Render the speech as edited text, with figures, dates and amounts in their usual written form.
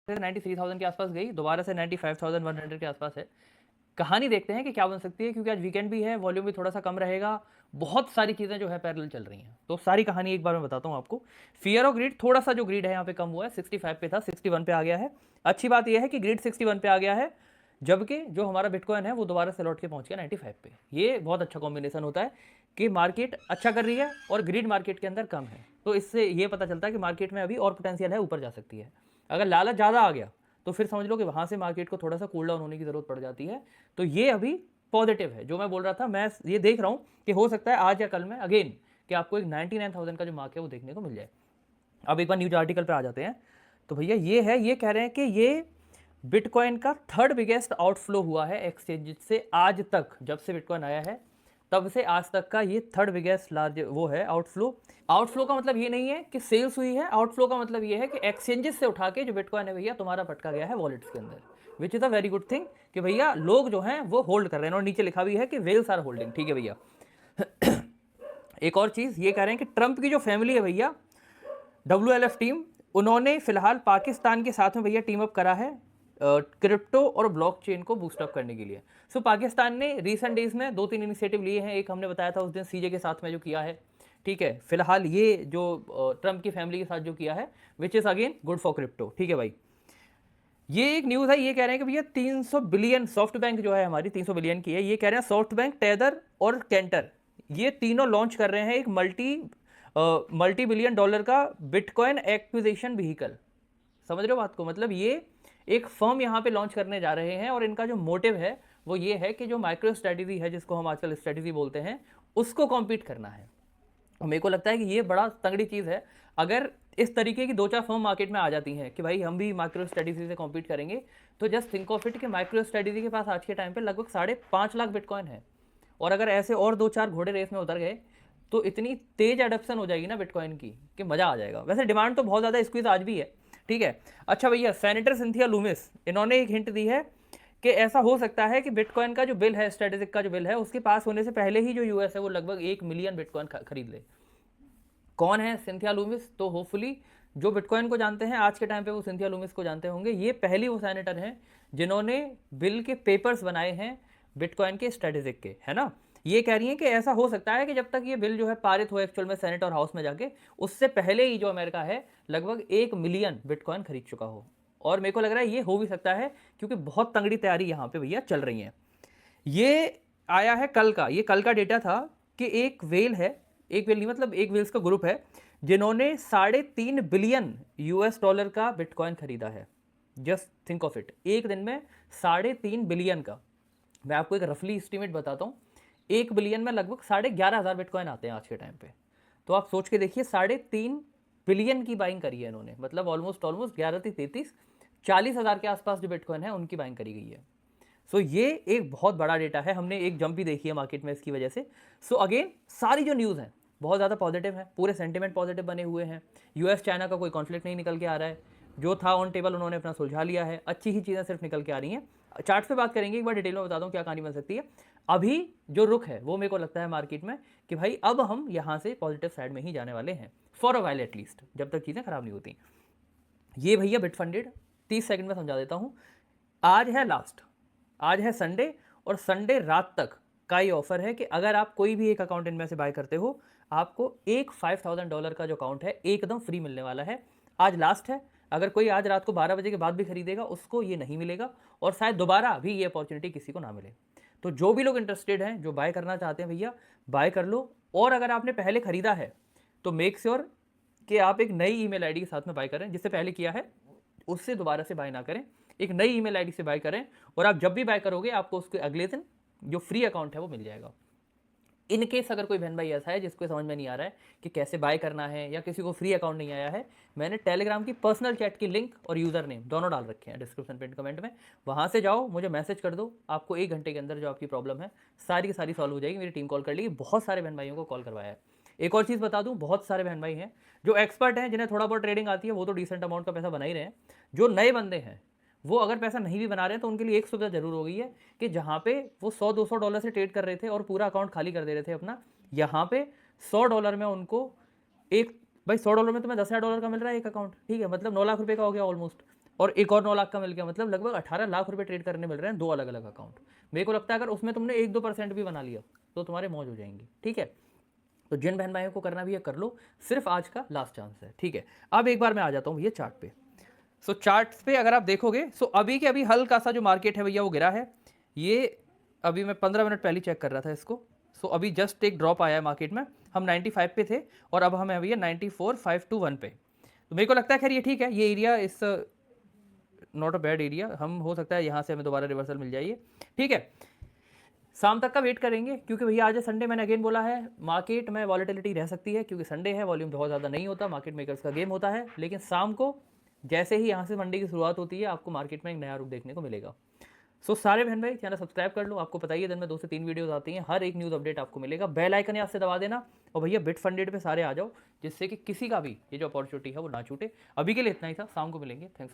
93,000 के आसपास गई, दोबारा से 95,100 के आसपास है। कहानी देखते हैं कि क्या बन सकती है, क्योंकि आज वीकेंड भी है, वॉल्यूम भी थोड़ा सा कम रहेगा, बहुत सारी चीज़ें जो है पैरेलल चल रही हैं। तो सारी कहानी एक बार मैं बताता हूँ आपको। फियर ऑफ ग्रीड, थोड़ा सा जो ग्रीड है यहाँ पे कम हुआ है, 65 पे था, 61 पे आ गया है। अच्छी बात यह है कि ग्रीड 61 पे आ गया है, जबकि जो हमारा बिटकॉइन है वो दोबारा से लौट के पहुंच गया 95 पे। ये बहुत अच्छा कॉम्बिनेशन होता है कि मार्केट अच्छा कर रही है और ग्रीड मार्केट के अंदर कम है। तो इससे ये पता चलता है कि मार्केट में अभी और पोटेंशियल है, ऊपर जा सकती है। अगर लालच ज़्यादा आ गया तो फिर समझ लो कि वहाँ से मार्केट को थोड़ा सा कूल डाउन होने की ज़रूरत पड़ जाती है। तो ये अभी पॉजिटिव है। जो मैं बोल रहा था, मैं ये देख रहा हूँ कि हो सकता है आज या कल में अगेन कि आपको एक 99,000 का जो मार्क है वो देखने को मिल जाए। अब एक बार न्यूज आर्टिकल पर आ जाते हैं। तो भैया ये है, ये कह रहे हैं कि ये बिटकॉइन का थर्ड बिगेस्ट आउटफ्लो हुआ है एक्सचेंज से आज तक। जब से बिटकॉइन आया है तब से आज तक का ये थर्ड बिगेस्ट लार्ज वो है आउटफ्लो। आउटफ्लो का मतलब ये नहीं है कि सेल्स हुई है, आउटफ्लो का मतलब ये है कि एक्सचेंजेस से उठा के जो बिटकॉइन है भैया तुम्हारा भटका गया है वॉलेट्स के अंदर, which is a very good thing कि भैया लोग जो हैं वो होल्ड कर रहे हैं। और नीचे लिखा भी है कि वेल्स आर होल्डिंग। ठीक है भैया। एक और चीज़ ये कह रहे हैं कि ट्रंप की जो फैमिली है भैया, WLF टीम, उन्होंने फिलहाल पाकिस्तान के साथ में भैया टीम अप करा है क्रिप्टो और ब्लॉकचेन को बूस्टअप करने के लिए। सो पाकिस्तान ने रिसेंट डेज में 2-3 इनिशिएटिव लिए हैं। एक हमने बताया था उस दिन सीजे के साथ में जो किया है, ठीक है। फिलहाल ये जो ट्रंप की फैमिली के साथ जो किया है, which is again good for crypto. ठीक है भाई। ये एक न्यूज़ है, ये कह रहे हैं कि भैया 300 बिलियन, सॉफ्ट बैंक जो है हमारी 300 बिलियन की है, ये कह रहे हैं सॉफ्ट बैंक, टेदर और कैंटर, ये तीनों लॉन्च कर रहे हैं एक मल्टी बिलियन डॉलर का बिटकॉइन एक्विजिशन व्हीकल। समझ रहे हो बात को? मतलब ये एक फर्म यहाँ पे लॉन्च करने जा रहे हैं और इनका जो मोटिव है वो ये है कि जो माइक्रो स्ट्रेटेजी है, जिसको हम आजकल स्ट्रेटेजी बोलते हैं, उसको कॉम्पीट करना है। और मेरे को लगता है कि ये बड़ा तगड़ी चीज़ है। अगर इस तरीके की 2-4 फर्म मार्केट में आ जाती हैं कि भाई हम भी माइक्रो स्ट्रेटेजी से कॉम्पीट करेंगे, तो जस्ट थिंक ऑफ इट कि माइक्रो स्ट्रेटेजी के पास आज के टाइम पे लगभग 5.5 लाख बिटकॉइन है। और अगर ऐसे और 2-4 घोड़े रेस में उतर गए तो इतनी तेज एडप्शन हो जाएगी ना बिटकॉइन की कि मज़ा आ जाएगा। वैसे डिमांड तो बहुत ज़्यादा स्क्वीज आज भी है, ठीक है। अच्छा भैया, सेनेटर सिंथिया लूमिस, इन्होंने एक हिंट दी है कि ऐसा हो सकता है कि बिटकॉइन का जो बिल है, स्ट्रेटेजिक का जो बिल है, उसके पास होने से पहले ही जो यूएस है वो लगभग 1 मिलियन बिटकॉइन खरीद ले। कौन है सिंथिया लूमिस? तो होपफुली जो बिटकॉइन को जानते हैं आज के टाइम पे वो सिंथिया लूमिस को जानते होंगे। ये पहली वो सेनेटर हैं जिन्होंने बिल के पेपर्स बनाए हैं बिटकॉइन के स्ट्रेटेजिक के, है ना। ये कह रही हैं कि ऐसा हो सकता है कि जब तक ये बिल जो है पारित हो एक्चुअल में सेनेट और हाउस में जाके, उससे पहले ही जो अमेरिका है लगभग 1 मिलियन बिटकॉइन खरीद चुका हो। और मेरे को लग रहा है ये हो भी सकता है क्योंकि बहुत तंगड़ी तैयारी यहाँ पे भैया चल रही है। ये आया है कल का, ये कल का डेटा था कि एक वेल है, एक वेल नहीं मतलब एक वेल्स का ग्रुप है जिन्होंने 3.5 बिलियन US डॉलर का बिटकॉइन खरीदा है। जस्ट थिंक ऑफ इट, एक दिन में 3.5 बिलियन का। मैं आपको एक रफली एस्टिमेट बताता हूँ, 1 बिलियन में लगभग 11,500 बिटकॉइन आते हैं आज के टाइम पे। तो आप सोच के देखिए, 3.5 बिलियन की बाइंग करी है इन्होंने, मतलब ऑलमोस्ट 11-33 40,000 के आसपास जो बिटकॉइन है उनकी बाइंग करी गई है। सो ये एक बहुत बड़ा डेटा है, हमने एक जंप भी देखी है मार्केट में इसकी वजह से। सो अगेन सारी जो न्यूज़ है बहुत ज़्यादा पॉजिटिव है, पूरे सेंटिमेंट पॉजिटिव बने हुए हैं। US चाइना का कोई कॉन्फ्लिक्ट नहीं निकल के आ रहा है, जो था ऑन टेबल उन्होंने अपना सुलझा लिया है। अच्छी ही चीज़ें सिर्फ निकल के आ रही हैं। चार्ट पे बात करेंगे, एक बार डिटेल में बता दूं क्या कहानी बन सकती है। अभी जो रुख है वो मेरे को लगता है मार्केट में कि भाई अब हम यहाँ से पॉजिटिव साइड में ही जाने वाले हैं, फॉर अ वाइल एटलीस्ट, जब तक चीज़ें खराब नहीं होती। ये भैया बिटफंडेड 30 सेकंड में समझा देता हूँ। आज है लास्ट, आज है संडे, और संडे रात तक का ये ऑफर है कि अगर आप कोई भी एक अकाउंट इनमें से बाय करते हो, आपको एक $5,000 का जो अकाउंट है एकदम फ्री मिलने वाला है। आज लास्ट है, अगर कोई आज रात को 12 बजे के बाद भी खरीदेगा उसको ये नहीं मिलेगा, और शायद दोबारा भी ये अपॉर्चुनिटी किसी को ना मिले। तो जो भी लोग इंटरेस्टेड हैं, जो बाय करना चाहते हैं भैया, बाय कर लो। और अगर आपने पहले खरीदा है तो मेक श्योर कि आप एक नई ईमेल आईडी के साथ में बाय करें। जिससे पहले किया है उससे दोबारा से बाय ना करें, एक नई ईमेल आईडी से बाय करें। और आप जब भी बाय करोगे आपको उसके अगले दिन जो फ्री अकाउंट है वो मिल जाएगा। इन केस अगर कोई बहन भाई ऐसा है जिसको समझ में नहीं आ रहा है कि कैसे बाय करना है, या किसी को फ्री अकाउंट नहीं आया है, मैंने टेलीग्राम की पर्सनल चैट की लिंक और यूज़र नेम दोनों डाल रखे हैं डिस्क्रिप्शन पिन कमेंट में। वहाँ से जाओ, मुझे मैसेज कर दो, आपको 1 घंटे के अंदर जो आपकी प्रॉब्लम है सारी की सारी सॉल्व हो जाएगी। मेरी टीम कॉल कर लेगी, बहुत सारे बहन भाइयों को कॉल करवाया है। एक और चीज़ बता दूं, बहुत सारे बहन भाई हैं जो एक्सपर्ट हैं, जिन्हें थोड़ा बहुत ट्रेडिंग आती है, वो तो डिसेंट अमाउंट का पैसा बना ही रहे हैं। जो नए बंदे हैं वो अगर पैसा नहीं भी बना रहे हैं तो उनके लिए एक सुविधा जरूर हो गई है कि जहाँ पे वो $100-200 से ट्रेड कर रहे थे और पूरा अकाउंट खाली कर दे रहे थे अपना, यहाँ पे $100 में उनको एक, भाई $100 में तुम्हें $10,000 का मिल रहा है एक अकाउंट, ठीक है, मतलब 9 लाख रुपए का हो गया ऑलमोस्ट। और एक और 9 लाख का मिल गया, मतलब लगभग 18 लाख रुपए ट्रेड करने मिल रहे हैं 2 अलग अलग अकाउंट। मेरे को लगता है अगर उसमें तुमने 1-2% भी बना लिया तो तुम्हारे मौज हो जाएंगी, ठीक है। तो जिन बहन भाइयों को करना भी है कर लो, सिर्फ आज का लास्ट चांस है, ठीक है। अब एक बार मैं आ जाता हूँ भैया चार्ट पे। सो चार्ट्स पे अगर आप देखोगे, सो अभी के अभी हल्का सा जो मार्केट है भैया वो गिरा है। ये अभी मैं 15 मिनट पहले चेक कर रहा था इसको। सो अभी जस्ट एक ड्रॉप आया है मार्केट में, हम 95 पे थे और अब हम है भैया 94,521 पे। तो मेरे को लगता है खैर ये ठीक है, ये एरिया इस नॉट अ बैड एरिया, हम हो सकता है यहाँ से हमें दोबारा रिवर्सल मिल जाइए, ठीक है। शाम तक का वेट करेंगे क्योंकि भैया आज संडे, मैंने अगेन बोला है मार्केट में वॉलेटिलिटी रह सकती है क्योंकि संडे है, वॉल्यूम बहुत ज़्यादा नहीं होता, मार्केट मेकर्स का गेम होता है। लेकिन शाम को जैसे ही यहाँ से मंडे की शुरुआत होती है आपको मार्केट में एक नया रुख देखने को मिलेगा। सो सारे बहन भाई चैनल सब्सक्राइब कर लो, आपको पता ही है दिन में 2 से 3 वीडियोस आती हैं, हर एक न्यूज़ अपडेट आपको मिलेगा। बेल आइकन यहाँ से दबा देना और भैया बिट फंडेड पे सारे आ जाओ, जिससे कि किसी का भी ये जो अपॉर्चुनिटी है वो ना छूटे। अभी के लिए इतना ही था, शाम को मिलेंगे, थैंक्स।